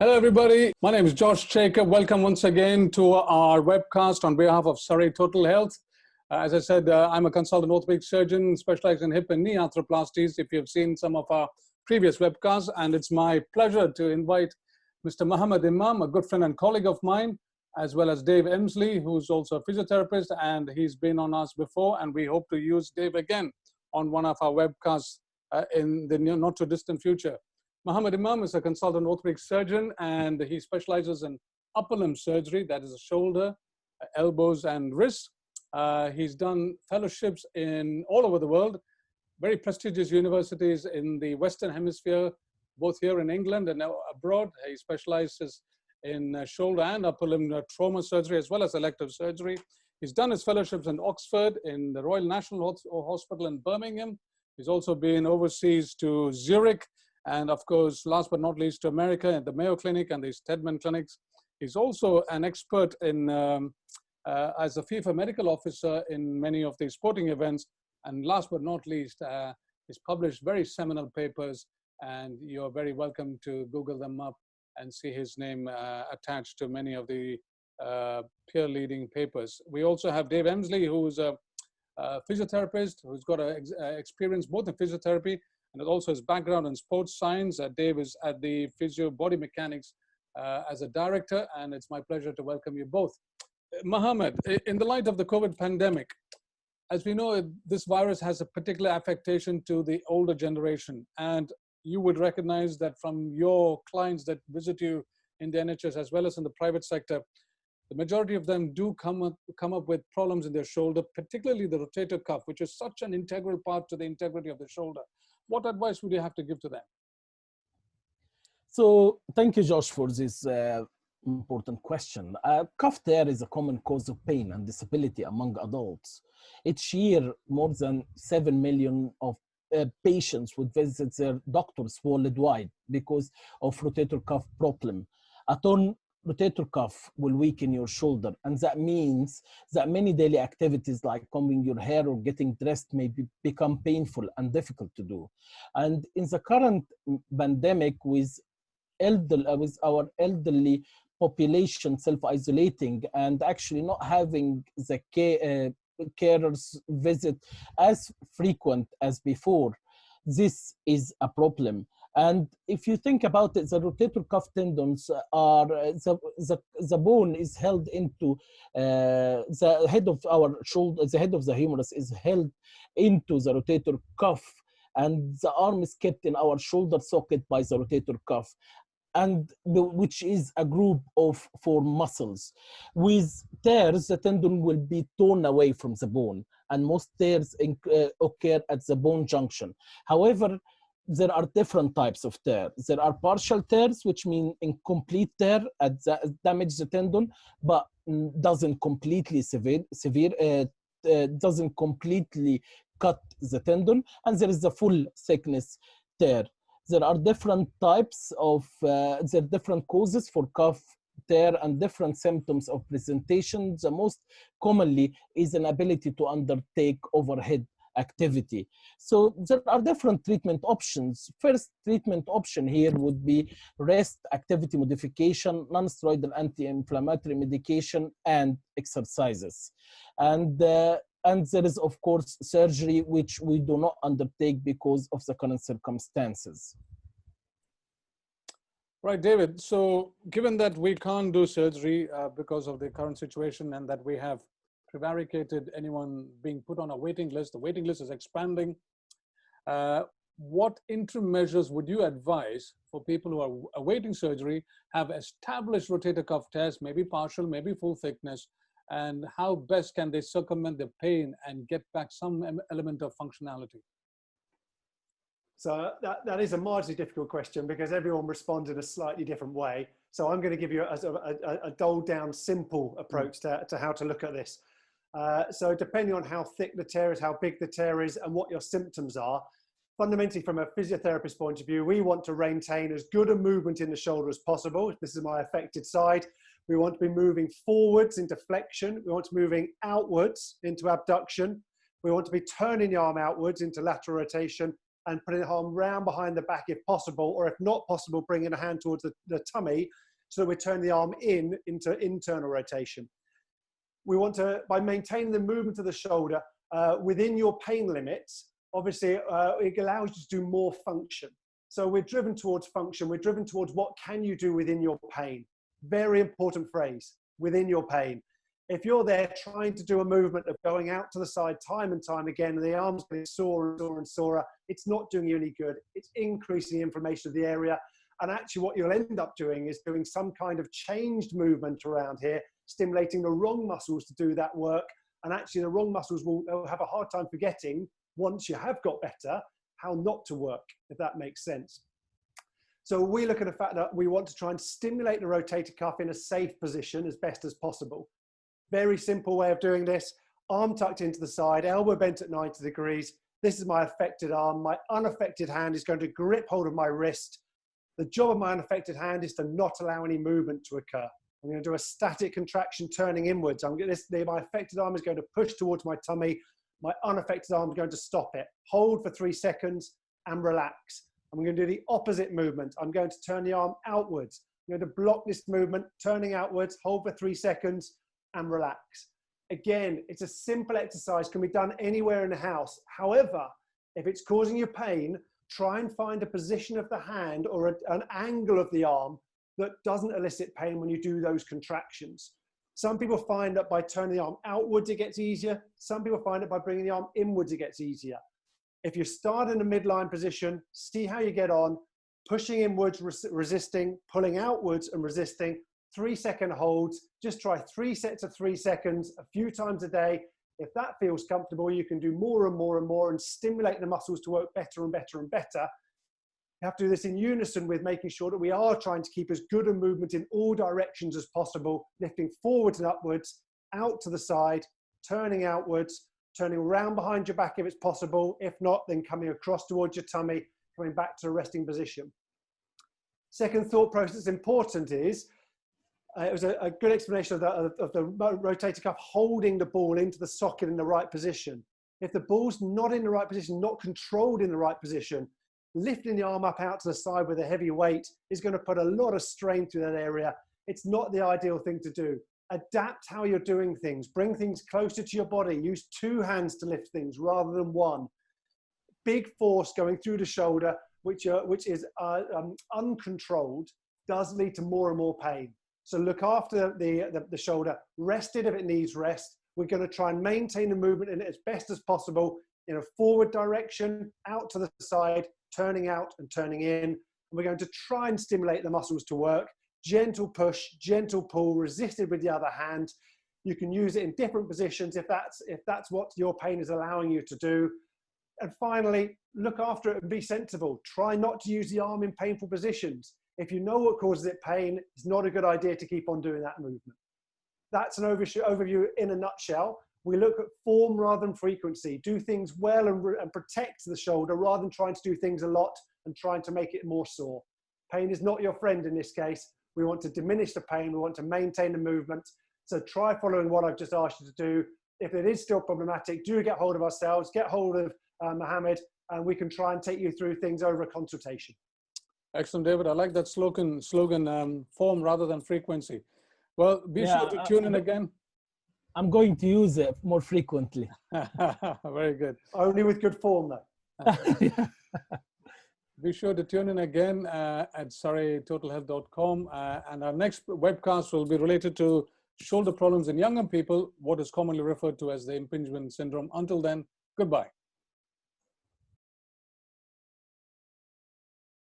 Hello, everybody. My name is Josh Jacob. Welcome once again to our webcast on behalf of Surrey Total Health. As I said, I'm a consultant orthopedic surgeon specializing in hip and knee arthroplasties, if you've seen some of our previous webcasts. And it's my pleasure to invite Mr. Mohamed Imam, a good friend and colleague of mine, as well as Dave Emsley, who's also a physiotherapist, and he's been on us before, and we hope to use Dave again on one of our webcasts in the not too distant future. Mohamed Imam is a consultant orthopedic surgeon, and he specializes in upper limb surgery, that is the shoulder, elbows, and wrists. He's done fellowships in all over the world, very prestigious universities in the Western Hemisphere, both here in England and abroad. He specializes in shoulder and upper limb trauma surgery, as well as elective surgery. He's done his fellowships in Oxford, in the Royal National Hospital in Birmingham. He's also been overseas to Zurich, and of course, last but not least, to America at the Mayo Clinic and the Stedman clinics. He's also an expert in, as a FIFA medical officer in many of the sporting events. And last but not least, he's published very seminal papers, and you're very welcome to Google them up and see his name attached to many of the peer leading papers. We also have Dave Emsley, who's a physiotherapist, who's got experience both in physiotherapy and also his background in sports science. Dave is at the Physio Body Mechanics as a director, and it's my pleasure to welcome you both. Mohamed, in the light of the COVID pandemic, as we know, this virus has a particular affectation to the older generation, and you would recognize that from your clients that visit you in the NHS as well as in the private sector. The majority of them do come up with problems in their shoulder, particularly the rotator cuff, which is such an integral part to the integrity of the shoulder. What advice would you have to give to them? So thank you, Josh, for this important question. Cuff tear is a common cause of pain and disability among adults. Each year, more than 7 million of patients would visit their doctors worldwide because of rotator cuff problem. A torn rotator cuff will weaken your shoulder, and that means that many daily activities like combing your hair or getting dressed may become painful and difficult to do. And in the current pandemic, with our elderly population self-isolating and actually not having the carers visit as frequent as before, this is a problem. And if you think about it, the rotator cuff tendons are, the bone is held into, the head of our shoulder, the head of the humerus is held into the rotator cuff, and the arm is kept in our shoulder socket by the rotator cuff, and which is a group of 4 muscles. With tears, the tendon will be torn away from the bone, and most tears occur at the bone junction. However, there are different types of tear. There are partial tears, which mean incomplete tear, damage the tendon, but doesn't completely doesn't completely cut the tendon. And there is the full thickness tear. There are different types of, there are different causes for cuff tear and different symptoms of presentation. The most commonly is an ability to undertake overhead activity. So there are different treatment options. First treatment option here would be rest, activity modification, non-steroidal anti-inflammatory medication, and exercises. And there is, of course, surgery, which we do not undertake because of the current circumstances. Right, David. So given that we can't do surgery because of the current situation, and that we have prevaricated anyone being put on a waiting list, the waiting list is expanding. What interim measures would you advise for people who are awaiting surgery, have established rotator cuff tears, maybe partial, maybe full thickness, and how best can they circumvent the pain and get back some element of functionality? So that is a marginally difficult question because everyone responds in a slightly different way. So I'm going to give you a doled down, simple approach to how to look at this. So depending on how thick the tear is, how big the tear is, and what your symptoms are, fundamentally from a physiotherapist point of view, we want to maintain as good a movement in the shoulder as possible. This is my affected side. We want to be moving forwards into flexion. We want to be moving outwards into abduction. We want to be turning the arm outwards into lateral rotation and putting the arm round behind the back if possible, or if not possible, bringing a hand towards the tummy so that we turn the arm into internal rotation. We want to, by maintaining the movement of the shoulder within your pain limits, obviously it allows you to do more function. So we're driven towards function. We're driven towards what can you do within your pain. Very important phrase, within your pain. If you're there trying to do a movement of going out to the side time and time again, and the arm's getting sore and sore and sorer, it's not doing you any good. It's increasing the inflammation of the area. And actually what you'll end up doing is doing some kind of changed movement around here, stimulating the wrong muscles to do that work. And actually the wrong muscles will have a hard time forgetting, once you have got better, how not to work, if that makes sense. So we look at the fact that we want to try and stimulate the rotator cuff in a safe position as best as possible. Very simple way of doing this. Arm tucked into the side, elbow bent at 90 degrees. This is my affected arm. My unaffected hand is going to grip hold of my wrist. The job of my unaffected hand is to not allow any movement to occur. I'm going to do a static contraction turning inwards. My affected arm is going to push towards my tummy. My unaffected arm is going to stop it. Hold for 3 seconds and relax. I'm going to do the opposite movement. I'm going to turn the arm outwards. I'm going to block this movement, turning outwards, hold for 3 seconds and relax. Again, it's a simple exercise, can be done anywhere in the house. However, if it's causing you pain, try and find a position of the hand or an angle of the arm that doesn't elicit pain when you do those contractions. Some people find that by turning the arm outwards, it gets easier. Some people find that by bringing the arm inwards, it gets easier. If you start in a midline position, see how you get on, pushing inwards, resisting, pulling outwards and resisting, 3-second holds. Just try 3 sets of 3 seconds a few times a day. If that feels comfortable, you can do more and more and more and stimulate the muscles to work better and better and better. You have to do this in unison with making sure that we are trying to keep as good a movement in all directions as possible, lifting forwards and upwards, out to the side, turning outwards, turning around behind your back if it's possible. If not, then coming across towards your tummy, coming back to a resting position. Second thought process that's important is, it was a good explanation of the rotator cuff holding the ball into the socket in the right position. If the ball's not in the right position, not controlled in the right position, lifting the arm up out to the side with a heavy weight is going to put a lot of strain through that area. It's not the ideal thing to do. Adapt how you're doing things. Bring things closer to your body. Use 2 hands to lift things rather than 1. Big force going through the shoulder, which is uncontrolled, does lead to more and more pain. So look after the shoulder, rest it if it needs rest. We're going to try and maintain the movement in it as best as possible in a forward direction, out to the side, turning out and turning in. And we're going to try and stimulate the muscles to work. Gentle push, gentle pull, resisted with the other hand. You can use it in different positions if that's what your pain is allowing you to do. And finally, look after it and be sensible. Try not to use the arm in painful positions. If you know what causes it pain, it's not a good idea to keep on doing that movement. That's an overview in a nutshell. We look at form rather than frequency. Do things well and protect the shoulder rather than trying to do things a lot and trying to make it more sore. Pain is not your friend in this case. We want to diminish the pain. We want to maintain the movement. So try following what I've just asked you to do. If it is still problematic, do get hold of ourselves, get hold of Mohamed, and we can try and take you through things over a consultation. Excellent, David. I like that slogan, form rather than frequency. Well, be sure to tune in again. I'm going to use it more frequently. Very good. Only with good form, though. Be sure to tune in again at surreytotalhealth.com. And our next webcast will be related to shoulder problems in younger people, what is commonly referred to as the impingement syndrome. Until then, goodbye.